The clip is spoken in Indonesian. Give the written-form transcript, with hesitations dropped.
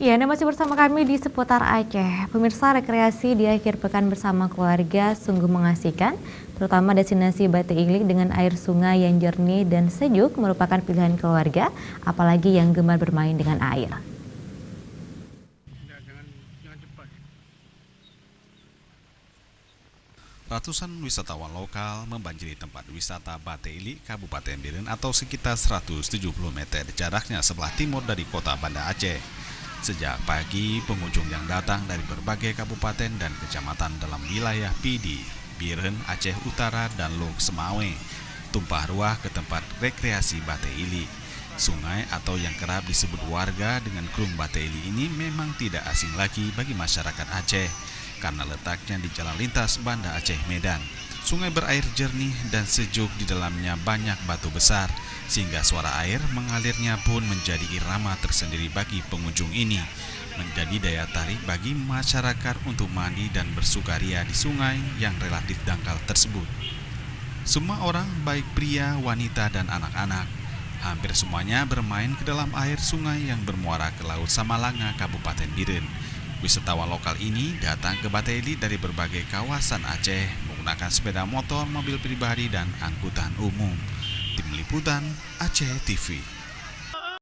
Ya, Anda masih bersama kami di seputar Aceh. Pemirsa, rekreasi di akhir pekan bersama keluarga sungguh mengasihkan, terutama destinasi Batu Ilik dengan air sungai yang jernih dan sejuk merupakan pilihan keluarga, apalagi yang gemar bermain dengan air. Ratusan wisatawan lokal membanjiri tempat wisata Batu Ilik, Kabupaten Biren atau sekitar 170 meter jaraknya sebelah timur dari kota Banda Aceh. Sejak pagi, pengunjung yang datang dari berbagai kabupaten dan kecamatan dalam wilayah Pidi, Biren, Aceh Utara, dan Lok Semawe tumpah ruah ke tempat rekreasi Batu Ilik. Sungai atau yang kerap disebut warga dengan Krung Batu Ilik ini memang tidak asing lagi bagi masyarakat Aceh karena letaknya di jalan lintas Banda Aceh Medan. Sungai berair jernih dan sejuk, di dalamnya banyak batu besar, sehingga suara air mengalirnya pun menjadi irama tersendiri bagi pengunjung ini, menjadi daya tarik bagi masyarakat untuk mandi dan bersukaria di sungai yang relatif dangkal tersebut. Semua orang, baik pria, wanita, dan anak-anak, hampir semuanya bermain ke dalam air sungai yang bermuara ke Laut Samalanga, Kabupaten Biren. Wisatawan lokal ini datang ke Batu Ilik dari berbagai kawasan Aceh menggunakan sepeda motor, mobil pribadi, dan angkutan umum. Tim Liputan Aceh TV.